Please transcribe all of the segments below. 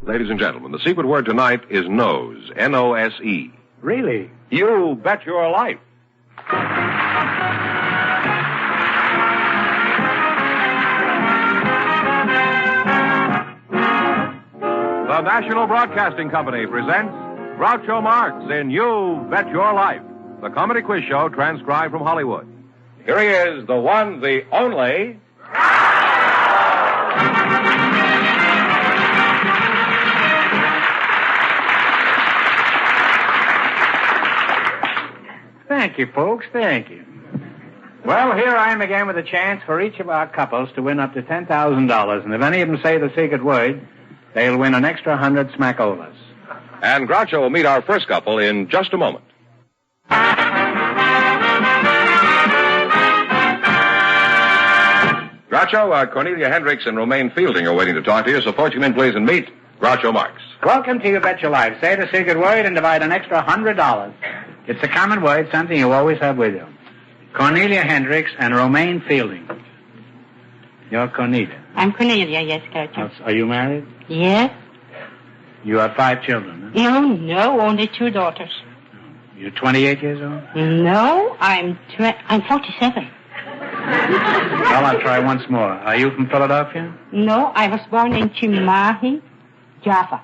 Ladies and gentlemen, the secret word tonight is nose. N-O-S-E. Really? You bet your life. The National Broadcasting Company presents Groucho Marx in You Bet Your Life, the comedy quiz show transcribed from Hollywood. Here he is, the one, the only... Thank you, folks. Thank you. Well, here I am again with a chance for each of our couples to win up to $10,000. And if any of them say the secret word, they'll win an extra 100 smackolas. And Groucho will meet our first couple in just a moment. Groucho, Cornelia Hendricks and Romaine Fielding are waiting to talk to you, so put you in, please, and meet Groucho Marx. Welcome to You Bet Your Life. Say the secret word and divide an extra $100. It's a common word, something you always have with you. Cornelia Hendricks and Romaine Fielding. You're Cornelia. I'm Cornelia, yes, Groucho. Are you married? Yes. You have 5 children, huh? No, only 2 daughters. You're 28 years old? No, I'm 47. Well, I'll try once more. Are you from Philadelphia? No, I was born in Cimahi, Java.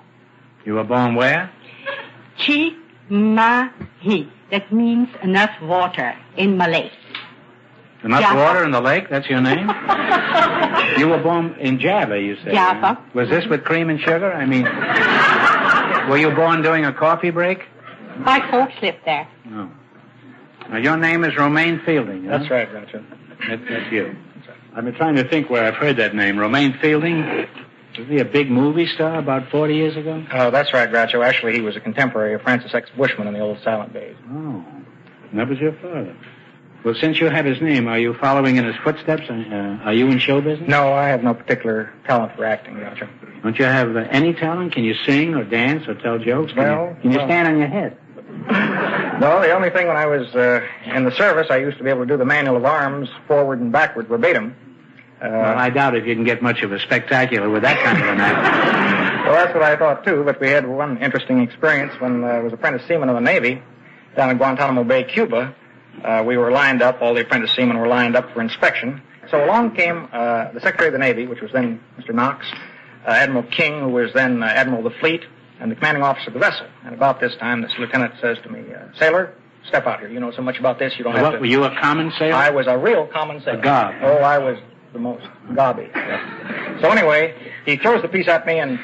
You were born where? Cimahi. That means enough water in Malay. Enough Java. water in the lake? That's your name? You were born in Java, you said. Java. Was this with cream and sugar? I mean, were you born during a coffee break? My folks lived there. No. Now, your name is Romaine Fielding, huh? That's right, Groucho. That's you. That's right. I've been trying to think where I've heard that name. Romaine Fielding? Was he a big movie star about 40 years ago? Oh, that's right, Groucho. Actually, he was a contemporary of Francis X. Bushman in the old silent days. Oh. That was your father. Well, since you have his name, are you following in his footsteps? Are you in show business? No, I have no particular talent for acting, Groucho. Don't you have any talent? Can you sing or dance or tell jokes? Can you stand on your head? No, the only thing when I was in the service, I used to be able to do the manual of arms forward and backward verbatim. Well, I doubt if you can get much of a spectacular with that kind of an act. Well, that's what I thought, too, but we had one interesting experience when I was apprentice seaman of the Navy down in Guantanamo Bay, Cuba. We were lined up, all the apprentice seamen were lined up for inspection. So along came the Secretary of the Navy, which was then Mr. Knox, Admiral King, who was then Admiral of the Fleet, and the commanding officer of the vessel. And about this time, this lieutenant says to me, "Sailor, step out here. You know so much about this, you don't have to..." Were you a common sailor? I was a real common sailor. A gob. Oh, I was the most gobby. So anyway, he throws the piece at me and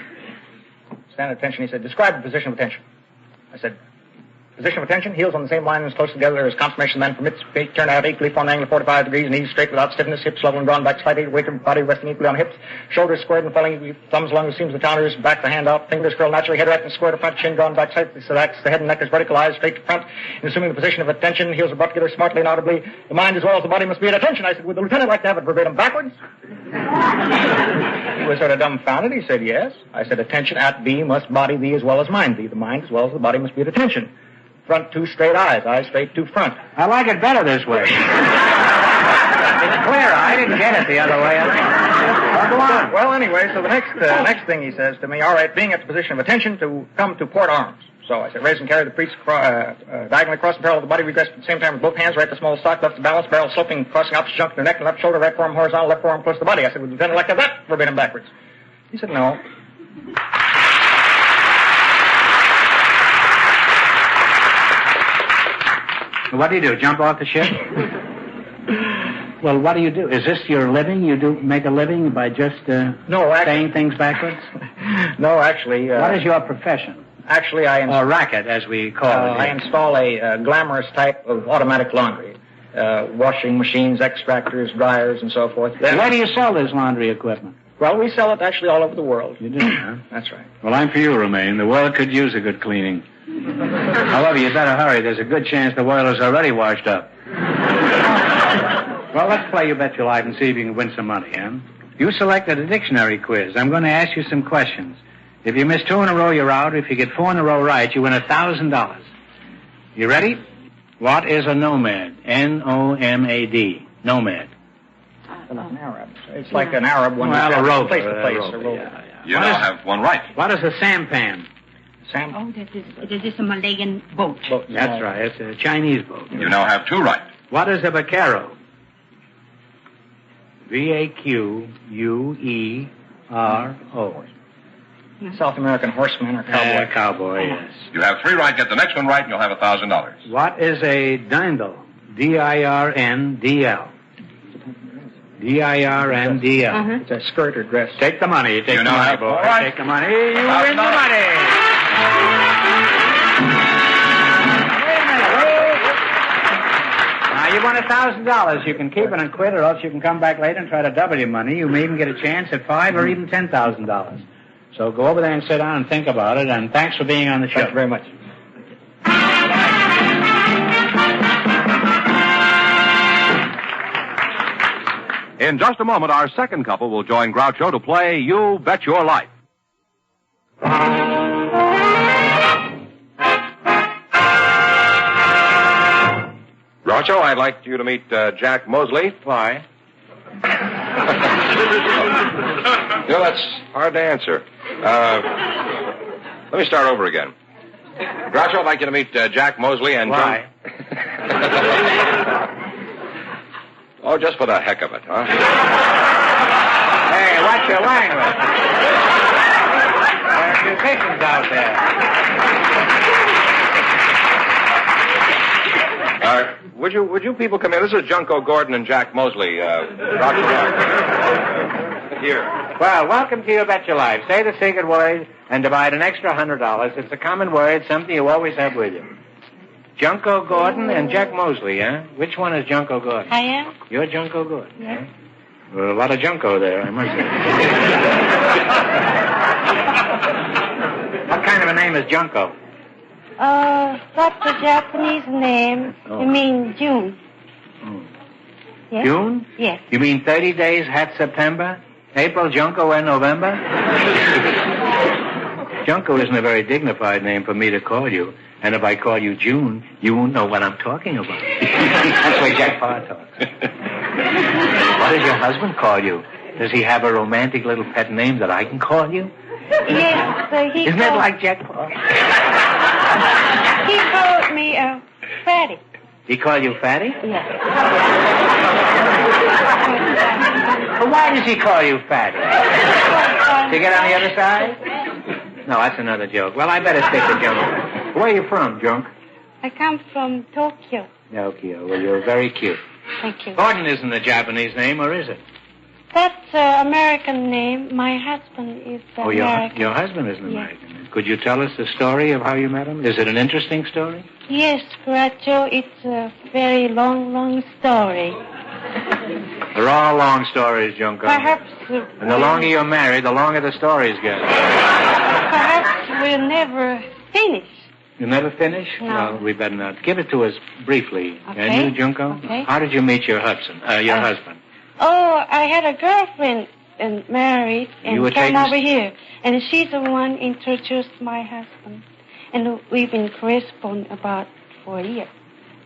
stand at attention. He said, "Describe the position of attention." I said, "Position of attention, heels on the same line as close together as consummation man permits, feet turn out equally upon an angle of 45 degrees, knees straight without stiffness, hips level and drawn back slightly, weight of body resting equally on hips, shoulders squared and falling equally, thumbs along the seams of the counters, back the hand out, fingers curled naturally, head erect and square to front, chin drawn back slightly, so that's the head and neck is vertical, eyes straight to front, in assuming the position of attention, heels are brought together smartly and audibly, the mind as well as the body must be at attention." I said, "Would the lieutenant like to have it verbatim backwards?" He was sort of dumbfounded. He said, "Yes." I said, "Attention at B must body thee as well as mind thee. The mind as well as the body must be at attention. Front 2 straight eyes straight 2 front." I like it better this way. It's clearer. I didn't get it the other way. Go on. Well, anyway, so the next thing he says to me, "All right, being at the position of attention, to come to port arms." So I said, "Raise and carry the priest diagonally across the parallel of the body, regress at the same time with both hands, right the small stock, left the balance, barrel sloping, crossing opposite junk to the neck, left shoulder, right forearm horizontal, left forearm close to the body." I said, "Would the lieutenant like to have that verbatim backwards?" He said, "No." What do you do? Jump off the ship? Well, what do you do? Is this your living? You do make a living by just saying things backwards? No, actually... what is your profession? Actually, or racket, as we call it. I install a glamorous type of automatic laundry. Washing machines, extractors, dryers, and so forth. Where do you sell this laundry equipment? Well, we sell it actually all over the world. You do, huh? That's right. Well, I'm for you, Romaine. The world could use a good cleaning. However, you better hurry. There's a good chance the oil is already washed up. Well, let's play You Bet Your Life and see if you can win some money, huh? You selected a dictionary quiz. I'm going to ask you some questions. If you miss 2 in a row, you're out. If you get 4 in a row right, you win $1,000. You ready? What is a nomad? N-O-M-A-D. Nomad. an Arab. It's like an Arab one. Well, a rover. Place to place. A rover, yeah. You now have one right. What is a sampan? Sam? Oh, that is a Malayan boat. That's right. It's a Chinese boat. You now have two right. What is a vaquero? V-A-Q-U-E-R-O. South American horseman or cowboy. Cowboy, yes. You have three right. Get the next one right, and you'll have $1,000. What is a dindle? D-I-R-N-D-L. D-I-R-N-D-L. It's a skirt or dress. Take the money. Take You the now money, have boy. all right. Take the money. You win the money. Wait a minute. Now, you won $1,000. You can keep it and quit, or else you can come back later and try to double your money. You may even get a chance at $5,000 or even $10,000. So go over there and sit down and think about it, and thanks for being on the show. Thank you very much. In just a moment, our second couple will join Groucho to play You Bet Your Life. Groucho, I'd like you to meet Jack Mosley. Why? You know, that's hard to answer. Let me start over again. Groucho, I'd like you to meet Jack Mosley and... Why? Oh, just for the heck of it, huh? Hey, watch your language. There are musicians out there. Would you people come in? This is Junko Gordon and Jack Mosley. Rock. Here. Well, welcome to You Bet Your Life. Say the secret word and divide an extra $100. It's a common word, something you always have with you. Junko Gordon and Jack Mosley, huh? Which one is Junko Gordon? I am. You're Junko Gordon? Yes. Huh? Well, a lot of Junko there, I must say. What kind of a name is Junko? That's a Japanese name. Oh. You mean June. Yes? June? Yes. You mean 30 days, hat September? April, Junko, and November? Junko isn't a very dignified name for me to call you. And if I call you June, you won't know what I'm talking about. That's why Jack Parr talks. What does your husband call you? Does he have a romantic little pet name that I can call you? Yes, he Isn't that like Jack Parr? He called me Fatty. He called you Fatty? Yes. Well, why does he call you Fatty? To get on the other side? No, that's another joke. Well, I better stick to Junk. Where are you from, Junk? I come from Tokyo. Tokyo. Well, you're very cute. Thank you. Gordon isn't a Japanese name, or is it? That's an American name. My husband is American. Your husband is an Yes. American. Could you tell us the story of how you met him? Is it an interesting story? Yes, Groucho, it's a very long, long story. They're all long stories, Junko. Perhaps... And the longer you're married, the longer the stories get. Perhaps we'll never finish. You never finish? No. Well, we better not. Give it to us briefly. Okay. Can you, Junko? Okay. How did you meet your husband? Oh, I had a girlfriend and married You were and came taken- over here. And she's the one introduced my husband. And we've been corresponding about for a year.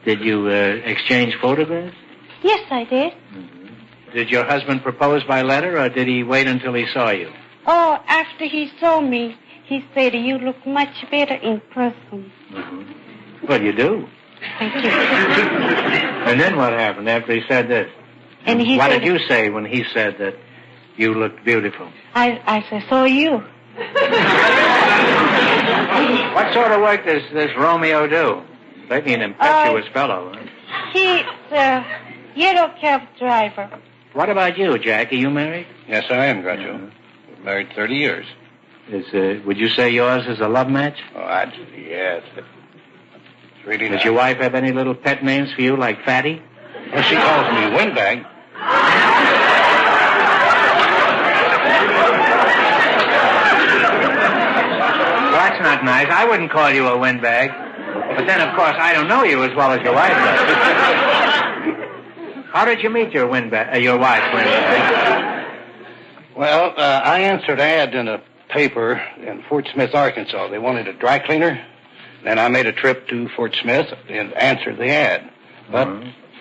Did you exchange photographs? Yes, I did. Did your husband propose by letter, or did he wait until he saw you? Oh, after he saw me, he said, you look much better in person. Well, you do. Thank you. And then what happened after he said this? And he What said, did you say when he said that you looked beautiful? I said, so you. What sort of work does this Romeo do? Maybe an impetuous fellow. Huh? He's a yellow cab driver. What about you, Jack? Are you married? Yes, I am, Groucho. Married 30 years. Would you say yours is a love match? Oh, yes. It's really Does your wife have any little pet names for you, like Fatty? Well, she calls me Windbag. Well, that's not nice. I wouldn't call you a windbag. But then, of course, I don't know you as well as your wife does. How did you meet your wife, Windbag? Well, I answered ad in a paper in Fort Smith, Arkansas. They wanted a dry cleaner. Then I made a trip to Fort Smith and answered the ad. But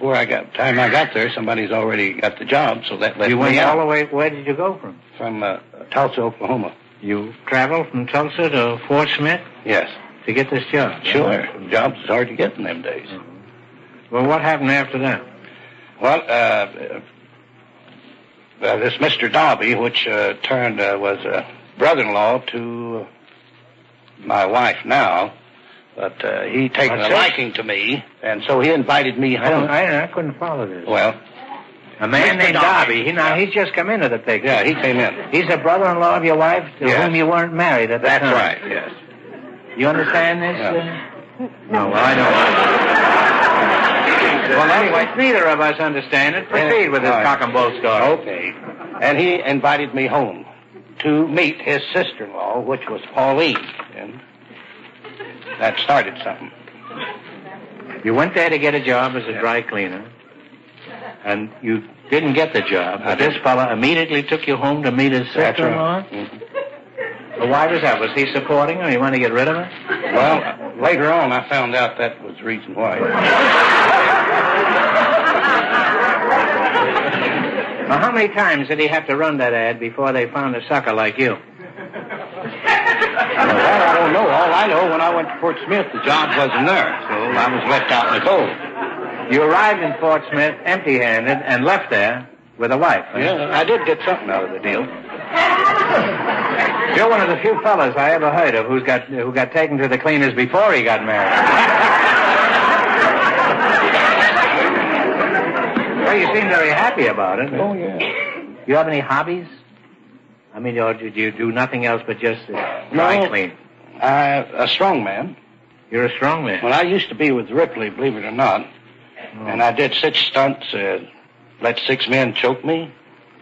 before I got there, somebody's already got the job, so that let me out. You went all the way, where did you go from? From Tulsa, Oklahoma. You traveled from Tulsa to Fort Smith? Yes. To get this job? Sure. Jobs is hard to get in them days. Mm-hmm. Well, what happened after that? Well, this Mr. Darby, which was a brother-in-law to my wife now, but he taken a liking to me, and so he invited me home. I couldn't follow this. Well, a man named Darby. He's just come into the picture. Yeah, he came in. He's a brother-in-law of your wife to whom you weren't married at that time. That's right, yes. You understand this? Yeah. No, well, I don't. Well, anyway, neither of us understand it. Proceed with this cock and bull story. Okay. And he invited me home to meet his sister-in-law, which was Pauline, and that started something. You went there to get a job as a dry cleaner, and you didn't get the job, but this fella immediately took you home to meet his sister-in-law? That's right. Mm-hmm. Well, why was that? Was he supporting her? You want to get rid of her? Well, later on, I found out that was the reason why. Well, how many times did he have to run that ad before they found a sucker like you? Well, I don't know. All I know, when I went to Fort Smith, the job wasn't there, so I was left out in the cold. You arrived in Fort Smith empty-handed and left there with a wife. Huh? Yeah, I did get something out of the deal. You're one of the few fellas I ever heard of who got taken to the cleaners before he got married. Well, you seem very happy about it. Oh, yeah. You have any hobbies? I mean, do you do nothing else but just dry clean? A strong man. You're a strong man. Well, I used to be with Ripley, believe it or not. Oh. And I did 6 stunts, let 6 men choke me,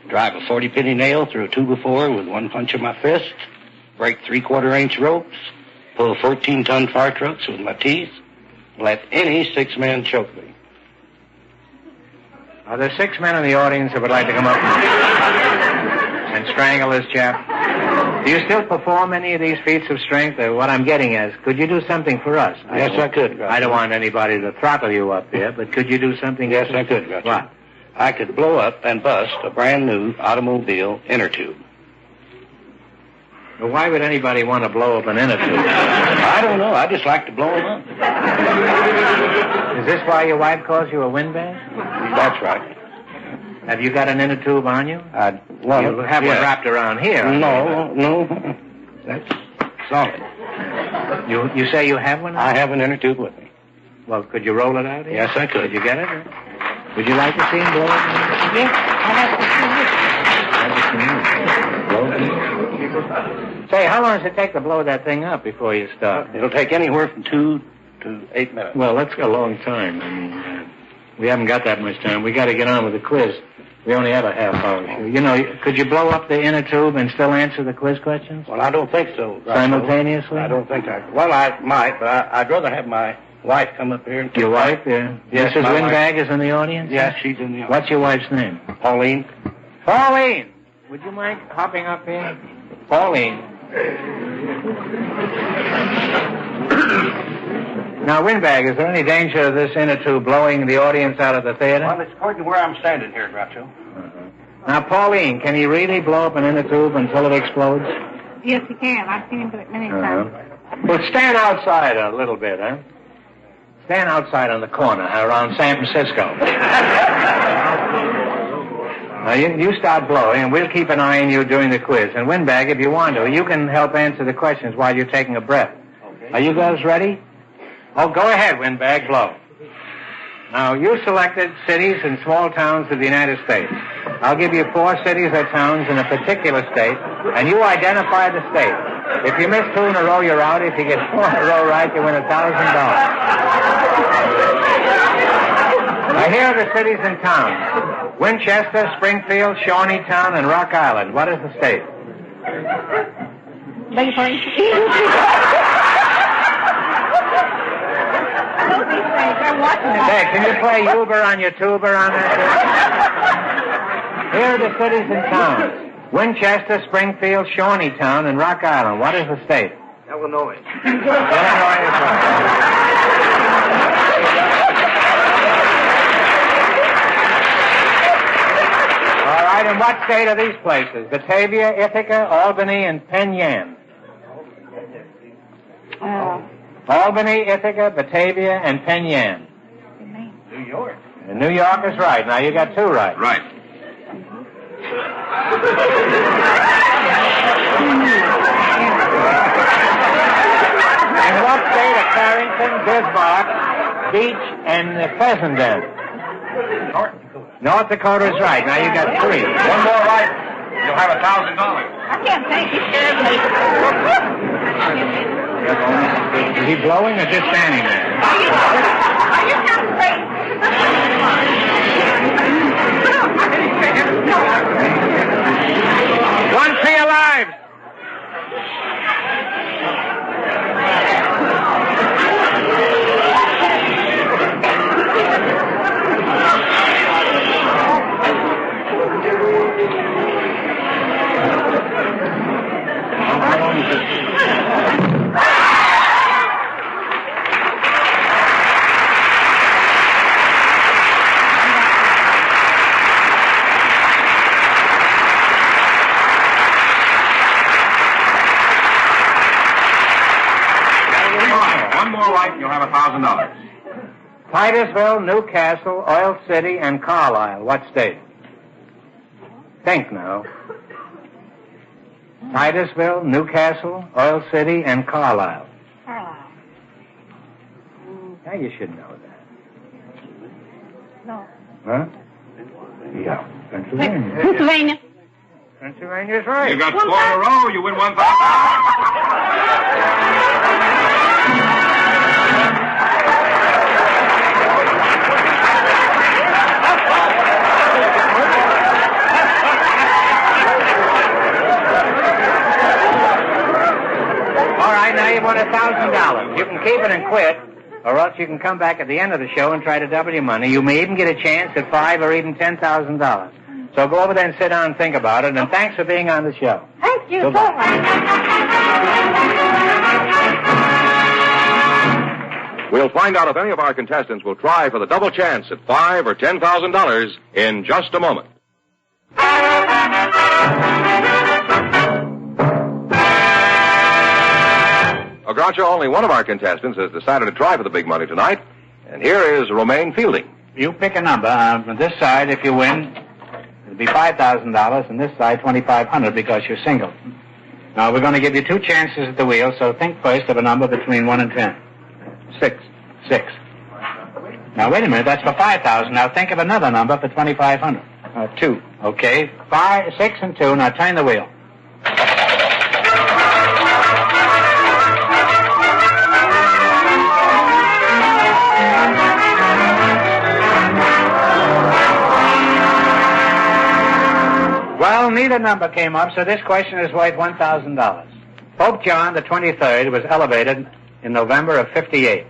drive a 40-penny nail through a 2x4 with one punch of my fist, break 3/4-inch ropes, pull 14-ton fire trucks with my teeth, let any 6 men choke me. Are there 6 men in the audience that would like to come up and strangle this chap? Do you still perform any of these feats of strength? What I'm getting is, could you do something for us? Yes, I could. I don't want anybody to throttle you up here, but could you do something? Yes, I could. What? I could blow up and bust a brand new automobile inner tube. Well, why would anybody want to blow up an inner tube? I don't know. I just like to blow them up. Is this why your wife calls you a windbag? That's right. Have you got an inner tube on you? Well, you have one wrapped around here. No. That's solid. You say you have one? I have an inner tube with me. Well, could you roll it out here? Yes, I could. Could you get it? Would you like to see him blow it? Yes, I'd like to see it. Say, how long does it take to blow that thing up before you start? It'll take anywhere from 2 to 8 minutes. Well, that's a long time. I mean, we haven't got that much time. We got to get on with the quiz. We only have a half hour. You know, could you blow up the inner tube and still answer the quiz questions? Well, I don't think so. Simultaneously? I don't think well, I might, but I'd rather have my wife come up here and... Your wife, yeah. Yes, Mrs. Windbag is in the audience? Yes, she's in the audience. What's your wife's name? Pauline. Pauline! Would you mind hopping up here? Pauline. Now, Windbag, is there any danger of this inner tube blowing the audience out of the theater? Well, it's according to where I'm standing here, Groucho. Now, Pauline, can he really blow up an inner tube until it explodes? Yes, he can. I've seen him do it many times. Well, stand outside a little bit, huh? Stand outside on the corner around San Francisco. Now, you start blowing, and we'll keep an eye on you during the quiz. And, Windbag, if you want to, you can help answer the questions while you're taking a breath. Okay. Are you guys ready? Oh, go ahead, Windbag, blow. Now, you selected cities and small towns of the United States. I'll give you 4 cities or towns in a particular state, and you identify the state. If you miss 2 in a row, you're out. If you get 4 in a row right, you win $1,000. Now, here are the cities and towns. Winchester, Springfield, Shawneetown, and Rock Island. What is the state? Beg your pardon? I'm watching it. Say, can you play Uber on your tuba on that? Here are the cities and towns. Winchester, Springfield, Shawneetown, and Rock Island. What is the state? Illinois. Illinois is right. right, and what state are these places? Batavia, Ithaca, Albany, and Penn Yan. Albany, Ithaca, Batavia, and Penn Yan. New York. And New York is right. Now you got 2 right. Right. And what state are Carrington, Bismarck, Beach, and Fessenden? North Dakota is right. Now you got 3. One more right, you'll have $1,000. I can't think. He scared me. Is he blowing or just standing there? Are you not afraid? One for your lives. You'll have $1,000. Titusville, Newcastle, Oil City, and Carlisle. What state? Think now. Titusville, Newcastle, Oil City, and Carlisle. Carlisle. Now you should know that. No. Huh? Yeah. Pennsylvania. Pennsylvania. Pennsylvania's right. You got 4 in a row. You win $1,000. Now you've won $1,000. You can keep it and quit, or else you can come back at the end of the show and try to double your money. You may even get a chance at $5,000 or even $10,000. So go over there and sit down and think about it, and thanks for being on the show. Thank you so Goodbye. much. We'll find out if any of our contestants will try for the double chance at $5,000 or $10,000 in just a moment. Groucho, only one of our contestants has decided to try for the big money tonight, and here is Romaine Fielding. You pick a number. On this side, if you win, it'll be $5,000, and this side, $2,500 because you're single. Now, we're going to give you 2 chances at the wheel, so think first of a number between 1 and 10. 6. Now, wait a minute. That's for $5,000. Now, think of another number for $2,500. 2. Okay. 5, 6, and 2. Now, turn the wheel. Well, neither number came up, so this question is worth $1,000. Pope John the 23rd was elevated in November of 58.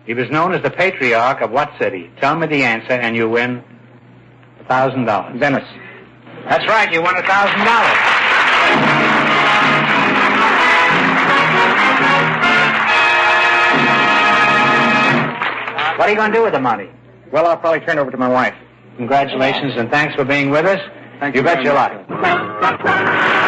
He was known as the Patriarch of what city? Tell me the answer, and you win $1,000. Venice. That's right, you won $1,000. What are you going to do with the money? Well, I'll probably turn it over to my wife. Congratulations, and thanks for being with us. Thank you you bet very your much. life.